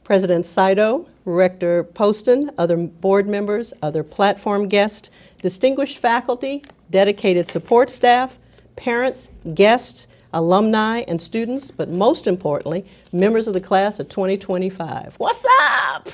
President Saito, Rector Poston, other board members, other platform guests, distinguished faculty, dedicated support staff, parents, guests, alumni, and students, but most importantly, members of the class of 2025. What's up?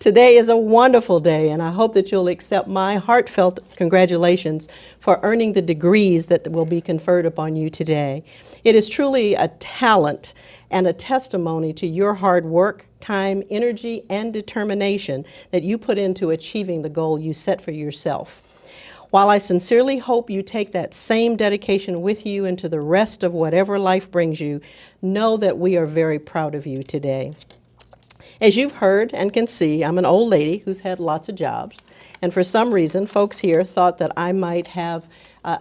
Today is a wonderful day, and I hope that you'll accept my heartfelt congratulations for earning the degrees that will be conferred upon you today. It is truly a talent and a testimony to your hard work, time, energy, and determination that you put into achieving the goal you set for yourself. While I sincerely hope you take that same dedication with you into the rest of whatever life brings you, know that we are very proud of you today. As you've heard and can see, I'm an old lady who's had lots of jobs, and for some reason, folks here thought that I might have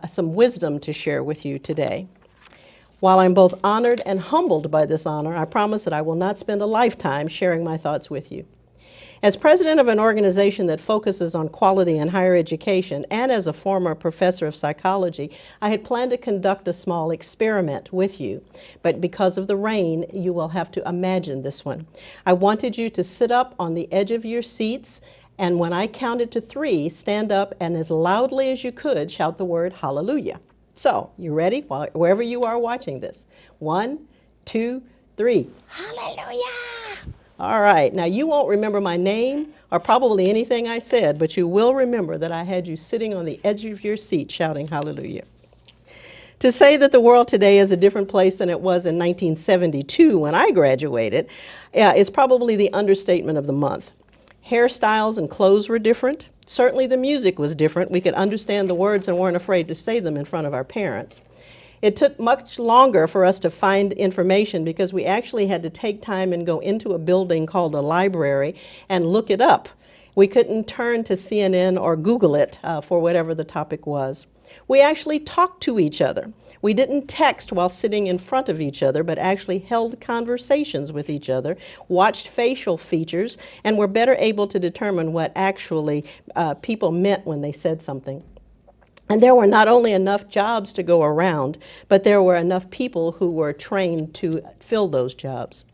some wisdom to share with you today. While I'm both honored and humbled by this honor, I promise that I will not spend a lifetime sharing my thoughts with you. As president of an organization that focuses on quality in higher education, and as a former professor of psychology, I had planned to conduct a small experiment with you. But because of the rain, you will have to imagine this one. I wanted you to sit up on the edge of your seats, and when I counted to 3, stand up and as loudly as you could shout the word hallelujah. So, you ready? Wherever you are watching this. 1, 2, 3. Hallelujah! All right, now you won't remember my name or probably anything I said, but you will remember that I had you sitting on the edge of your seat shouting hallelujah. To say that the world today is a different place than it was in 1972 when I graduated is probably the understatement of the month. Hairstyles and clothes were different. Certainly the music was different. We could understand the words and weren't afraid to say them in front of our parents. It took much longer for us to find information because we actually had to take time and go into a building called a library and look it up. We couldn't turn to CNN or Google it for whatever the topic was. We actually talked to each other. We didn't text while sitting in front of each other, but actually held conversations with each other, watched facial features, and were better able to determine what actually people meant when they said something. And there were not only enough jobs to go around, but there were enough people who were trained to fill those jobs.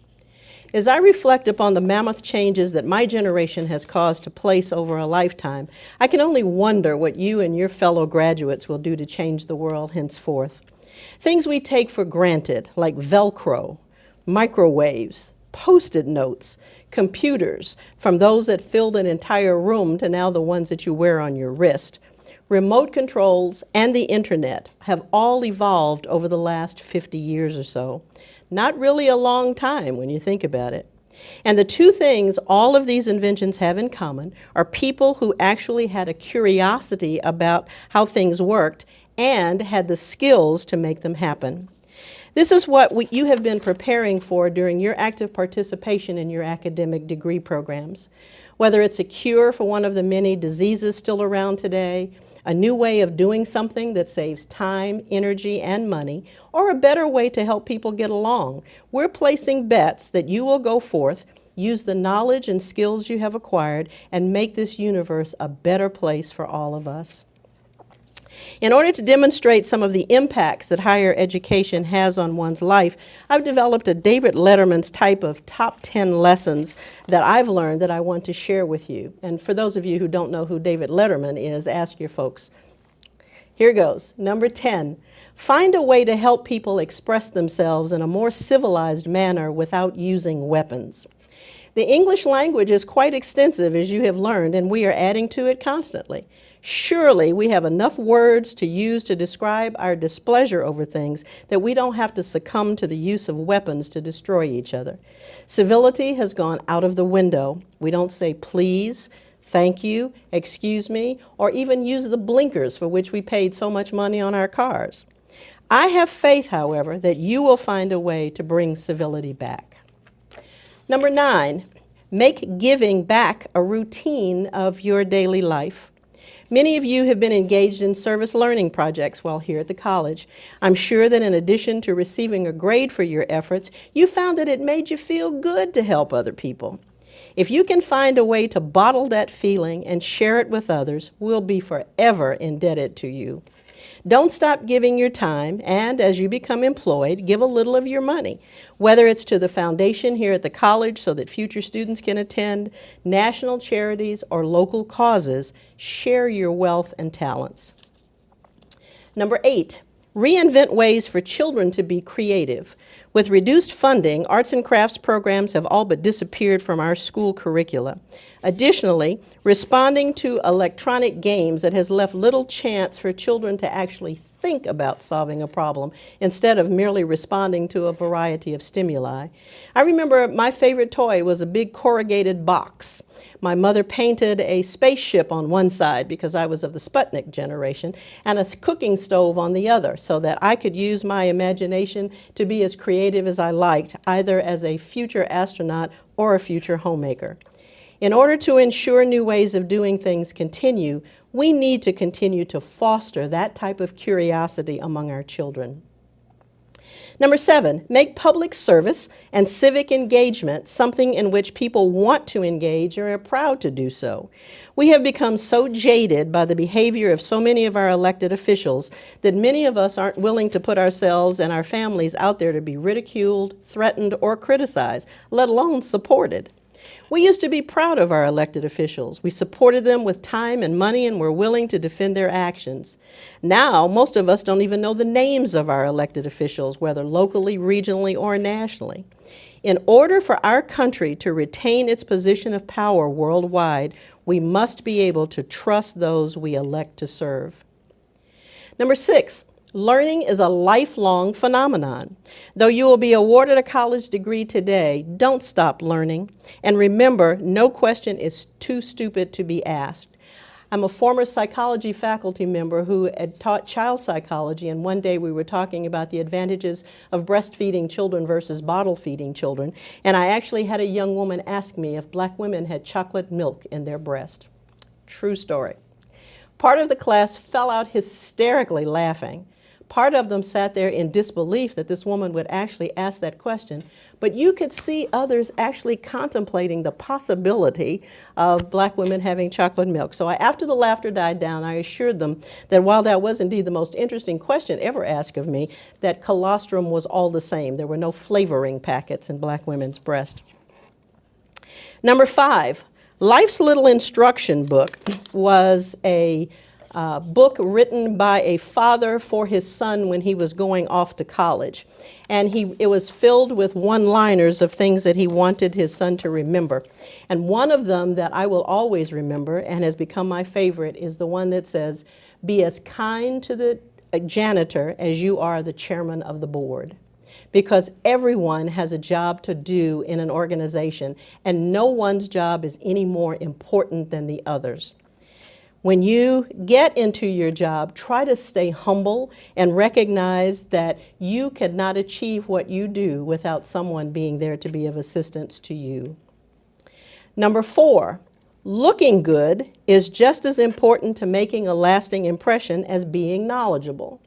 As I reflect upon the mammoth changes that my generation has caused to place over a lifetime, I can only wonder what you and your fellow graduates will do to change the world henceforth. Things we take for granted, like Velcro, microwaves, Post-it notes, computers, from those that filled an entire room to now the ones that you wear on your wrist. Remote controls and the internet have all evolved over the last 50 years or so. Not really a long time when you think about it. And the two things all of these inventions have in common are people who actually had a curiosity about how things worked and had the skills to make them happen. This is what you have been preparing for during your active participation in your academic degree programs. Whether it's a cure for one of the many diseases still around today, a new way of doing something that saves time, energy, and money, or a better way to help people get along, we're placing bets that you will go forth, use the knowledge and skills you have acquired, and make this universe a better place for all of us. In order to demonstrate some of the impacts that higher education has on one's life, I've developed a David Letterman's type of top 10 lessons that I've learned that I want to share with you. And for those of you who don't know who David Letterman is, ask your folks. Here goes. Number 10, find a way to help people express themselves in a more civilized manner without using weapons. The English language is quite extensive, as you have learned, and we are adding to it constantly. Surely we have enough words to use to describe our displeasure over things that we don't have to succumb to the use of weapons to destroy each other. Civility has gone out of the window. We don't say please, thank you, excuse me, or even use the blinkers for which we paid so much money on our cars. I have faith, however, that you will find a way to bring civility back. Number 9, make giving back a routine of your daily life. Many of you have been engaged in service learning projects while here at the college. I'm sure that in addition to receiving a grade for your efforts, you found that it made you feel good to help other people. If you can find a way to bottle that feeling and share it with others, we'll be forever indebted to you. Don't stop giving your time, and as you become employed, give a little of your money, whether it's to the foundation here at the college so that future students can attend, national charities, or local causes. Share your wealth and talents. Number 8, reinvent ways for children to be creative. With reduced funding, arts and crafts programs have all but disappeared from our school curricula. Additionally, responding to electronic games that has left little chance for children to actually think about solving a problem instead of merely responding to a variety of stimuli. I remember my favorite toy was a big corrugated box. My mother painted a spaceship on one side because I was of the Sputnik generation, and a cooking stove on the other, so that I could use my imagination to be as creative as I liked, either as a future astronaut or a future homemaker. In order to ensure new ways of doing things continue, we need to continue to foster that type of curiosity among our children. Number 7, make public service and civic engagement something in which people want to engage and are proud to do so. We have become so jaded by the behavior of so many of our elected officials that many of us aren't willing to put ourselves and our families out there to be ridiculed, threatened, or criticized, let alone supported. We used to be proud of our elected officials. We supported them with time and money and were willing to defend their actions. Now, most of us don't even know the names of our elected officials, whether locally, regionally, or nationally. In order for our country to retain its position of power worldwide, we must be able to trust those we elect to serve. Number 6, learning is a lifelong phenomenon. Though you will be awarded a college degree today, don't stop learning. And remember, no question is too stupid to be asked. I'm a former psychology faculty member who had taught child psychology, and one day we were talking about the advantages of breastfeeding children versus bottle feeding children, and I actually had a young woman ask me if black women had chocolate milk in their breast. True story. Part of the class fell out hysterically laughing. Part of them sat there in disbelief that this woman would actually ask that question, but you could see others actually contemplating the possibility of black women having chocolate milk. So after the laughter died down, I assured them that while that was indeed the most interesting question ever asked of me, that colostrum was all the same. There were no flavoring packets in black women's breast. Number 5, Life's Little Instruction Book was a book written by a father for his son when he was going off to college. And it was filled with one-liners of things that he wanted his son to remember. And one of them that I will always remember and has become my favorite is the one that says, "Be as kind to the janitor as you are the chairman of the board." Because everyone has a job to do in an organization, and no one's job is any more important than the others. When you get into your job, try to stay humble and recognize that you cannot achieve what you do without someone being there to be of assistance to you. Number 4, looking good is just as important to making a lasting impression as being knowledgeable.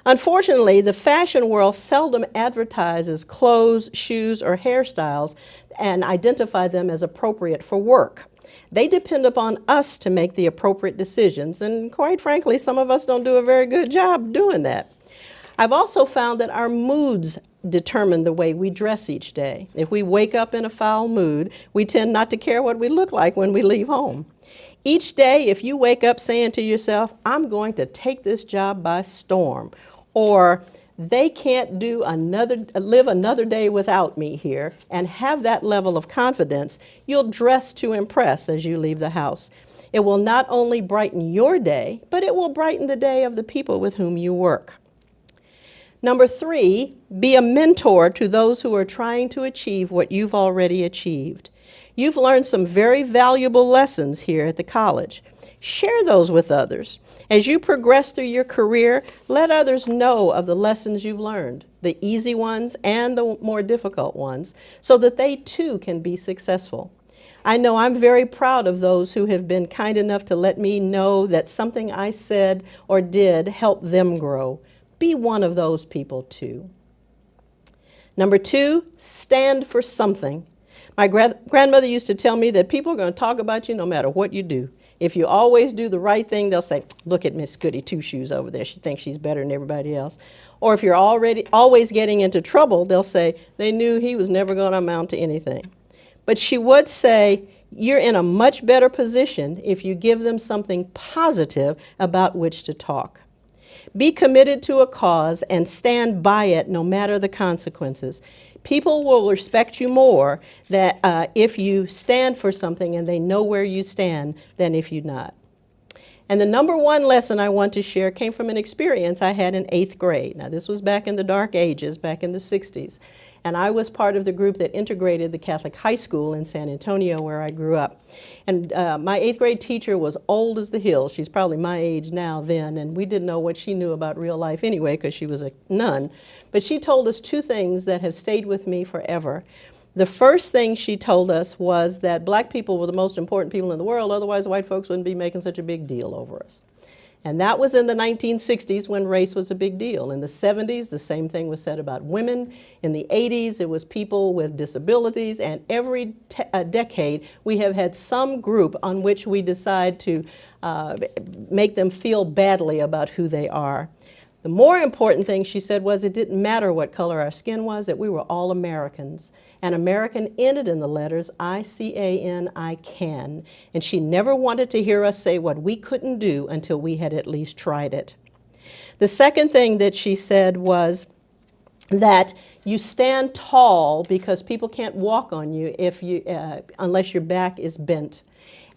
Unfortunately, the fashion world seldom advertises clothes, shoes, or hairstyles and identify them as appropriate for work. They depend upon us to make the appropriate decisions, and quite frankly, some of us don't do a very good job doing that. I've also found that our moods determine the way we dress each day. If we wake up in a foul mood, we tend not to care what we look like when we leave home. Each day, if you wake up saying to yourself, "I'm going to take this job by storm," or "They can't live another day without me here," and have that level of confidence, you'll dress to impress as you leave the house. It will not only brighten your day, but it will brighten the day of the people with whom you work. Number 3, be a mentor to those who are trying to achieve what you've already achieved. You've learned some very valuable lessons here at the college. Share those with others. As you progress through your career, let others know of the lessons you've learned, the easy ones and the more difficult ones, so that they too can be successful. I know I'm very proud of those who have been kind enough to let me know that something I said or did helped them grow. Be one of those people too. Number 2, stand for something. My grandmother used to tell me that people are going to talk about you no matter what you do. If you always do the right thing, they'll say, look at Miss Goody Two-Shoes over there. She thinks she's better than everybody else. Or if you're always getting into trouble, they'll say, they knew he was never going to amount to anything. But she would say, you're in a much better position if you give them something positive about which to talk. Be committed to a cause and stand by it no matter the consequences. People will respect you more if you stand for something and they know where you stand than if you not. And the number one lesson I want to share came from an experience I had in 8th grade. Now, this was back in the dark ages, back in the 60s. And I was part of the group that integrated the Catholic high school in San Antonio, where I grew up. And my 8th grade teacher was old as the hills. She's probably my age now then, and we didn't know what she knew about real life anyway, because she was a nun. But she told us 2 things that have stayed with me forever. The first thing she told us was that black people were the most important people in the world, otherwise white folks wouldn't be making such a big deal over us. And that was in the 1960s when race was a big deal. In the 70s, the same thing was said about women. In the 80s, it was people with disabilities. And every decade, we have had some group on which we decide to make them feel badly about who they are. The more important thing she said was it didn't matter what color our skin was, that we were all Americans. And American ended in the letters I-C-A-N, I can. And she never wanted to hear us say what we couldn't do until we had at least tried it. The second thing that she said was that you stand tall because people can't walk on you unless your back is bent.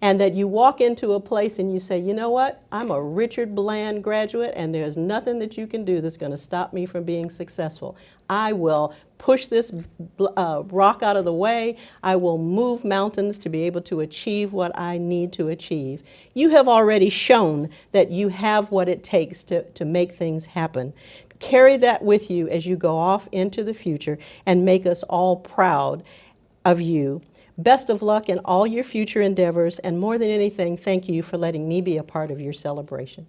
And that you walk into a place and you say, you know what, I'm a Richard Bland graduate and there's nothing that you can do that's going to stop me from being successful. I will push this rock out of the way. I will move mountains to be able to achieve what I need to achieve. You have already shown that you have what it takes to make things happen. Carry that with you as you go off into the future and make us all proud of you. Best of luck in all your future endeavors, and more than anything, thank you for letting me be a part of your celebration.